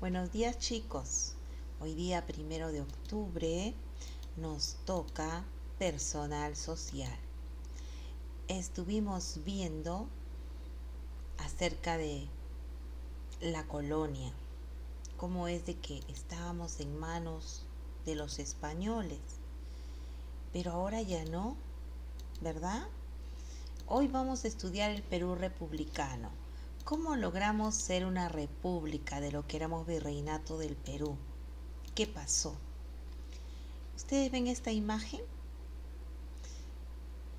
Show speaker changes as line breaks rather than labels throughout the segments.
Buenos días, chicos. Hoy día 1 de octubre nos toca personal social. Estuvimos viendo acerca de la colonia, cómo es de que estábamos en manos de los españoles, pero ahora ya no, ¿verdad? Hoy vamos a estudiar el Perú republicano. ¿Cómo logramos ser una república de lo que éramos virreinato del Perú? ¿Qué pasó? ¿Ustedes ven esta imagen?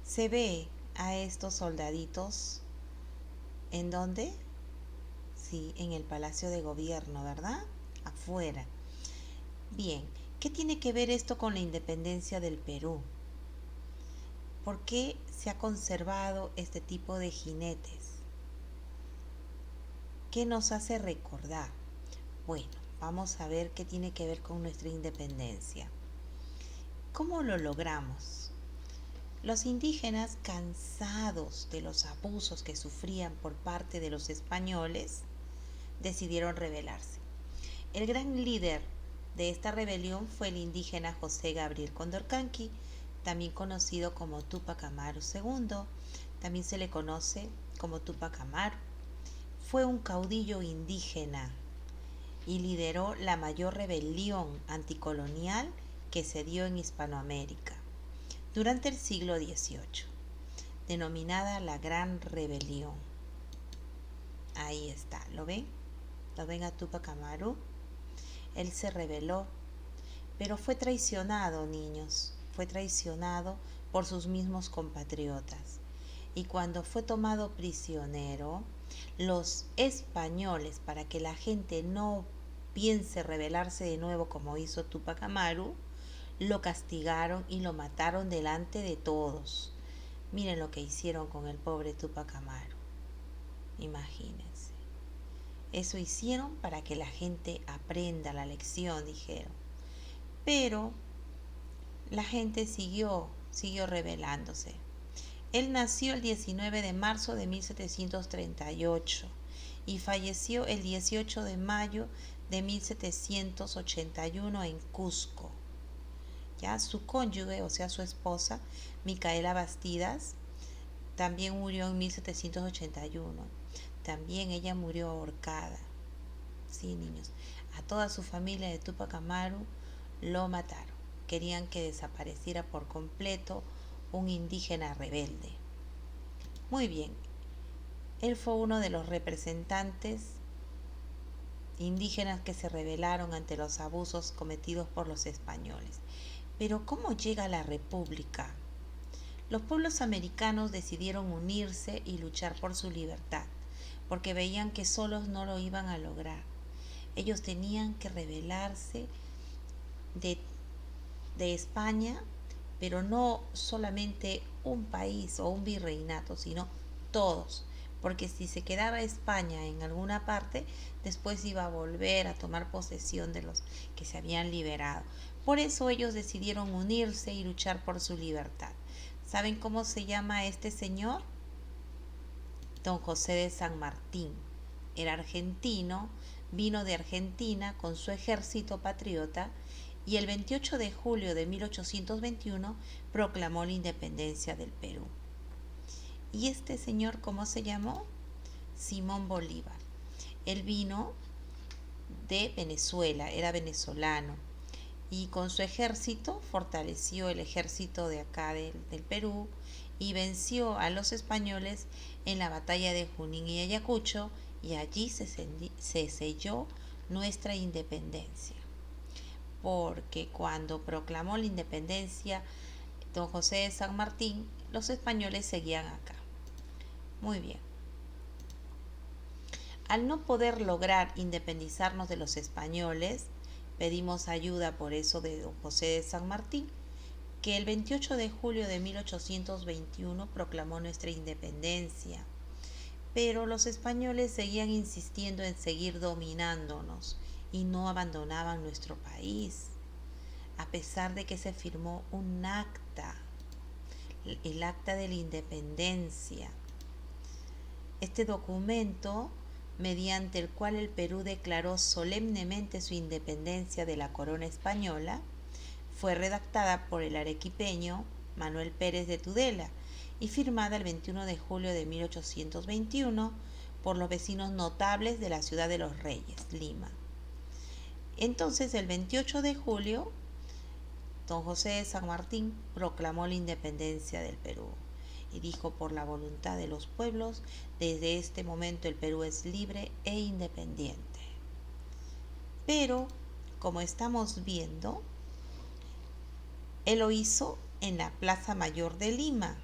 Se ve a estos soldaditos. ¿En dónde? Sí, en el Palacio de Gobierno, ¿verdad? Afuera. Bien, ¿qué tiene que ver esto con la independencia del Perú? ¿Por qué se ha conservado este tipo de jinetes? ¿Qué nos hace recordar? Bueno, vamos a ver qué tiene que ver con nuestra independencia. ¿Cómo lo logramos? Los indígenas, cansados de los abusos que sufrían por parte de los españoles, decidieron rebelarse. El gran líder de esta rebelión fue el indígena José Gabriel Condorcanqui, también conocido como Túpac Amaru II, también se le conoce como Túpac Amaru. Fue un caudillo indígena y lideró la mayor rebelión anticolonial que se dio en Hispanoamérica durante el siglo XVIII, denominada la Gran Rebelión. Ahí está, ¿lo ven? ¿Lo ven a Túpac Amaru? Él se rebeló, pero fue traicionado, niños, fue traicionado por sus mismos compatriotas. Y cuando fue tomado prisionero, los españoles, para que la gente no piense rebelarse de nuevo como hizo Túpac Amaru, lo castigaron y lo mataron delante de todos. Miren lo que hicieron con el pobre Túpac Amaru. Imagínense. Eso hicieron para que la gente aprenda la lección, dijeron. Pero la gente siguió rebelándose. Él nació el 19 de marzo de 1738 y falleció el 18 de mayo de 1781 en Cusco. Ya su cónyuge, o sea, su esposa, Micaela Bastidas, también murió en 1781. También ella murió ahorcada. Sí, niños. A toda su familia de Túpac Amaru lo mataron. Querían que desapareciera por completo un indígena rebelde. Muy bien, él fue uno de los representantes indígenas que se rebelaron ante los abusos cometidos por los españoles. Pero ¿cómo llega la República? Los pueblos americanos decidieron unirse y luchar por su libertad, porque veían que solos no lo iban a lograr. Ellos tenían que rebelarse de, de España, pero no solamente un país o un virreinato, sino todos, porque si se quedaba España en alguna parte, después iba a volver a tomar posesión de los que se habían liberado. Por eso ellos decidieron unirse y luchar por su libertad. ¿Saben cómo se llama este señor? Don José de San Martín. Era argentino, vino de Argentina con su ejército patriota y el 28 de julio de 1821 proclamó la independencia del Perú. ¿Y este señor cómo se llamó? Simón Bolívar. Él vino de Venezuela, era venezolano, y con su ejército fortaleció el ejército de acá del Perú y venció a los españoles en la batalla de Junín y Ayacucho, y allí se selló nuestra independencia. Porque cuando proclamó la independencia don José de San Martín, los españoles seguían acá. Muy bien. Al no poder lograr independizarnos de los españoles, pedimos ayuda por eso de don José de San Martín, que el 28 de julio de 1821 proclamó nuestra independencia. Pero los españoles seguían insistiendo en seguir dominándonos y no abandonaban nuestro país, a pesar de que se firmó un acta, el acta de la independencia. Este documento mediante el cual el Perú declaró solemnemente su independencia de la corona española, fue redactada por el arequipeño Manuel Pérez de Tudela y firmada el 21 de julio de 1821 por los vecinos notables de la ciudad de Los Reyes, Lima. Entonces, el 28 de julio, don José de San Martín proclamó la independencia del Perú y dijo: por la voluntad de los pueblos, desde este momento el Perú es libre e independiente. Pero, como estamos viendo, él lo hizo en la Plaza Mayor de Lima,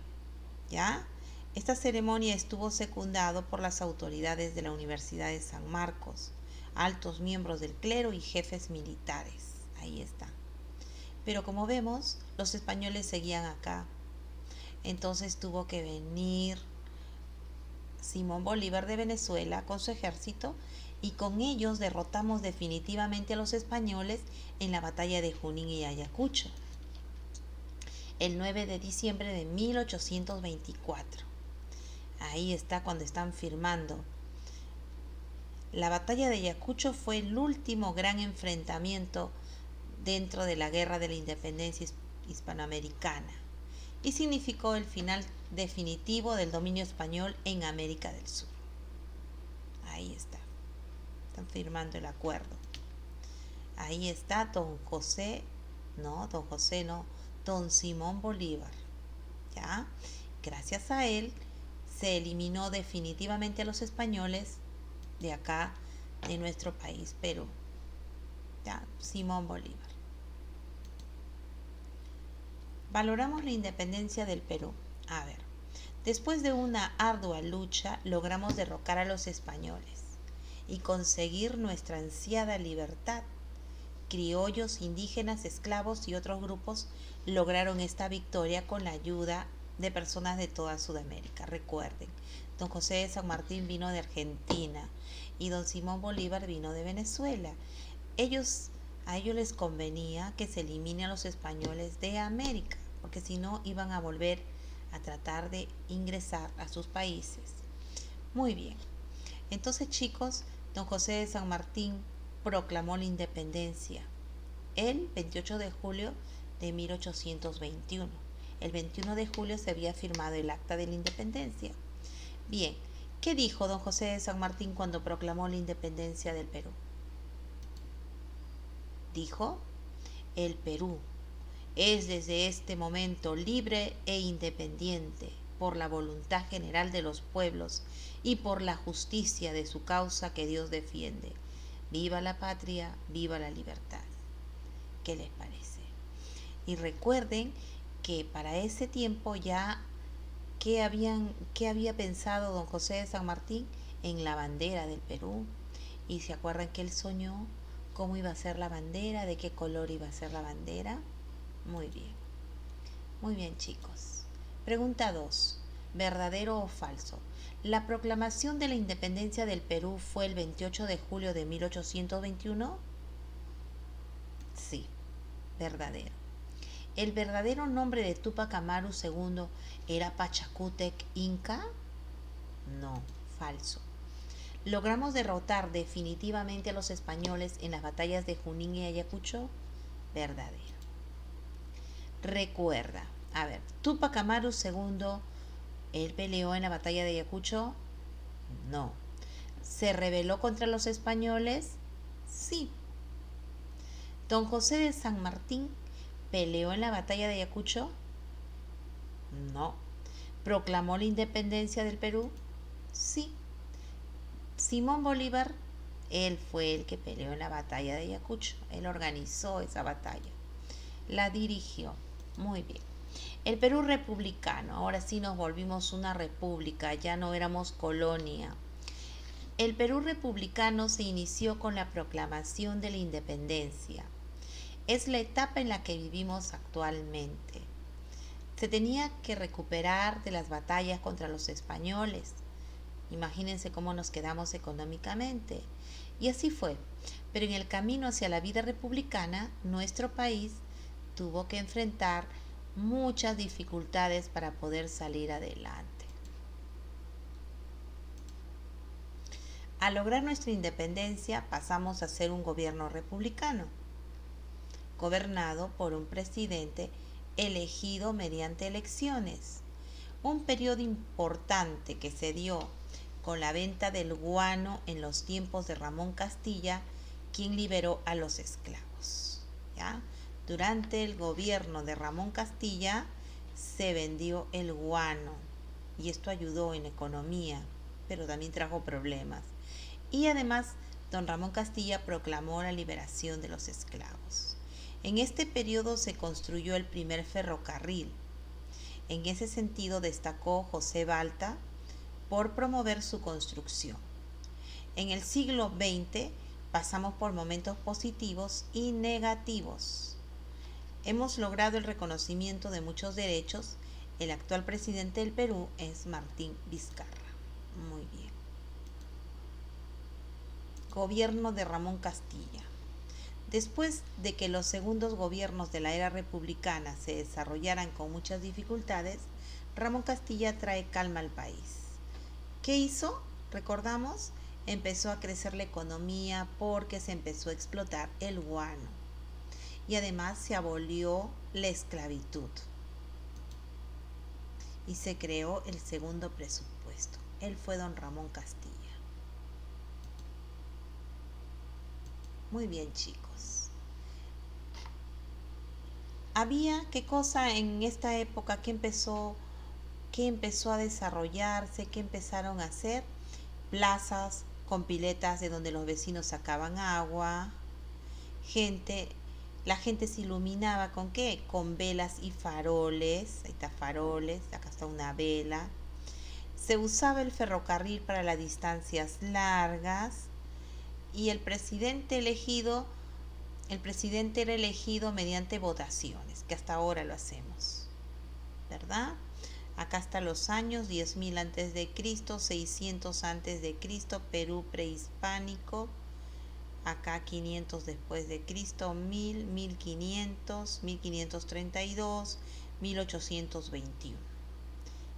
¿ya? Esta ceremonia estuvo secundado por las autoridades de la Universidad de San Marcos, altos miembros del clero y jefes militares. Ahí está. Pero como vemos, los españoles seguían acá. Entonces tuvo que venir Simón Bolívar de Venezuela con su ejército y con ellos derrotamos definitivamente a los españoles en la batalla de Junín y Ayacucho, el 9 de diciembre de 1824. Ahí está cuando están firmando. La batalla de Ayacucho fue el último gran enfrentamiento dentro de la Guerra de la Independencia hispanoamericana y significó el final definitivo del dominio español en América del Sur. Ahí está. Están firmando el acuerdo. Ahí está don Simón Bolívar. ¿Ya? Gracias a él se eliminó definitivamente a los españoles de acá, de nuestro país, Perú. ¿Ya? Simón Bolívar. Valoramos la independencia del Perú. A ver, después de una ardua lucha logramos derrocar a los españoles y conseguir nuestra ansiada libertad. Criollos, indígenas, esclavos y otros grupos lograron esta victoria con la ayuda de personas de toda Sudamérica. Recuerden, don José de San Martín vino de Argentina y don Simón Bolívar vino de Venezuela. A ellos les convenía que se eliminen a los españoles de América, porque si no iban a volver a tratar de ingresar a sus países. Muy bien. Entonces, chicos, don José de San Martín proclamó la independencia el 28 de julio de 1821. El 21 de julio se había firmado el Acta de la Independencia. Bien, ¿qué dijo don José de San Martín cuando proclamó la independencia del Perú? Dijo: el Perú es desde este momento libre e independiente por la voluntad general de los pueblos y por la justicia de su causa que Dios defiende. Viva la patria, viva la libertad. ¿Qué les parece? Y recuerden que para ese tiempo ya, ¿qué había pensado don José de San Martín? En la bandera del Perú. Y se acuerdan que él soñó cómo iba a ser la bandera, de qué color iba a ser la bandera. Muy bien. Muy bien, chicos. Pregunta 2. ¿Verdadero o falso? ¿La proclamación de la independencia del Perú fue el 28 de julio de 1821? Sí, verdadero. ¿El verdadero nombre de Túpac Amaru II era Pachacútec Inca? No, falso. ¿Logramos derrotar definitivamente a los españoles en las batallas de Junín y Ayacucho? Verdadero. Recuerda, a ver, Túpac Amaru II, ¿él peleó en la batalla de Ayacucho? No. ¿Se rebeló contra los españoles? Sí. ¿Don José de San Martín peleó en la batalla de Ayacucho? No. ¿Proclamó la independencia del Perú? Sí. Simón Bolívar, él fue el que peleó en la batalla de Ayacucho. Él organizó esa batalla. La dirigió. Muy bien. El Perú republicano. Ahora sí nos volvimos una república. Ya no éramos colonia. El Perú republicano se inició con la proclamación de la independencia. Es la etapa en la que vivimos actualmente. Se tenía que recuperar de las batallas contra los españoles. Imagínense cómo nos quedamos económicamente. Y así fue. Pero en el camino hacia la vida republicana, nuestro país tuvo que enfrentar muchas dificultades para poder salir adelante. Al lograr nuestra independencia pasamos a ser un gobierno republicano, gobernado por un presidente elegido mediante elecciones. Un periodo importante que se dio con la venta del guano en los tiempos de Ramón Castilla, quien liberó a los esclavos. ¿Ya? Durante el gobierno de Ramón Castilla se vendió el guano y esto ayudó en la economía, pero también trajo problemas. Y además, don Ramón Castilla proclamó la liberación de los esclavos. En este periodo se construyó el primer ferrocarril. En ese sentido destacó José Balta por promover su construcción. En el siglo XX pasamos por momentos positivos y negativos. Hemos logrado el reconocimiento de muchos derechos. El actual presidente del Perú es Martín Vizcarra. Muy bien. Gobierno de Ramón Castilla. Después de que los segundos gobiernos de la era republicana se desarrollaran con muchas dificultades, Ramón Castilla trae calma al país. ¿Qué hizo? Recordamos, empezó a crecer la economía porque se empezó a explotar el guano y además se abolió la esclavitud y se creó el segundo presupuesto. Él fue don Ramón Castilla. Muy bien, chicos. Había qué cosa en esta época que empezó a desarrollarse, que empezaron a hacer plazas con piletas de donde los vecinos sacaban agua, la gente se iluminaba con qué, con velas y faroles. Ahí está faroles, acá está una vela. Se usaba el ferrocarril para las distancias largas y el presidente era elegido mediante votaciones, que hasta ahora lo hacemos, ¿verdad? Acá están los años: 10.000 antes de Cristo, 600 antes de Cristo, Perú prehispánico. Acá 500 después de Cristo, 1000, 1500, 1532, 1821.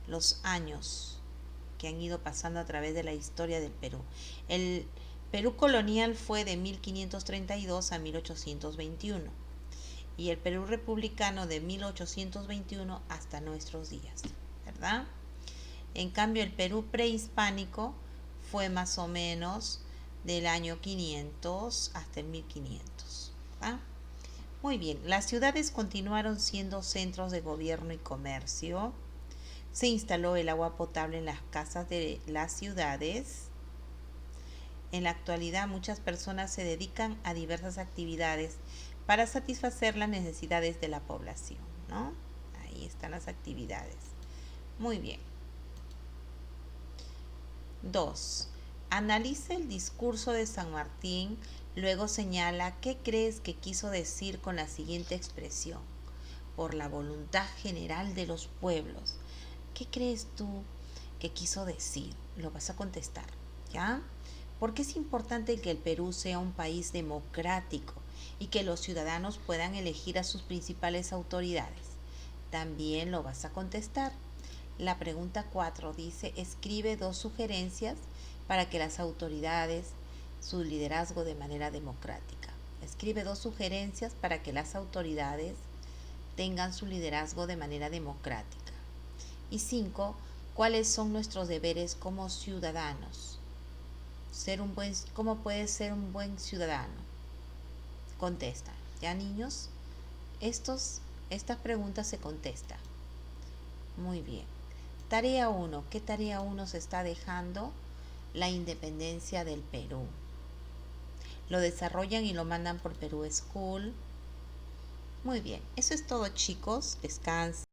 Los años que han ido pasando a través de la historia del Perú. El Perú colonial fue de 1532 a 1821 y el Perú republicano de 1821 hasta nuestros días, ¿verdad? En cambio, el Perú prehispánico fue más o menos del año 500 hasta el 1500. ¿verdad? Muy bien, las ciudades continuaron siendo centros de gobierno y comercio. Se instaló el agua potable en las casas de las ciudades. En la actualidad, muchas personas se dedican a diversas actividades para satisfacer las necesidades de la población, ¿no? Ahí están las actividades. Muy bien. 2. Analiza el discurso de San Martín, luego señala qué crees que quiso decir con la siguiente expresión: por la voluntad general de los pueblos. ¿Qué crees tú que quiso decir? Lo vas a contestar, ¿ya? Porque es importante que el Perú sea un país democrático y que los ciudadanos puedan elegir a sus principales autoridades. También lo vas a contestar. La pregunta 4 dice: escribe 2 sugerencias para que las autoridades su liderazgo de manera democrática. Escribe 2 sugerencias para que las autoridades tengan su liderazgo de manera democrática. Y 5, ¿cuáles son nuestros deberes como ciudadanos? ¿Cómo puedes ser un buen ciudadano? Contesta. ¿Ya, niños? Estas preguntas se contestan. Muy bien. Tarea 1. ¿Qué tarea 1 se está dejando? La independencia del Perú. Lo desarrollan y lo mandan por Perú School. Muy bien. Eso es todo, chicos. Descansen.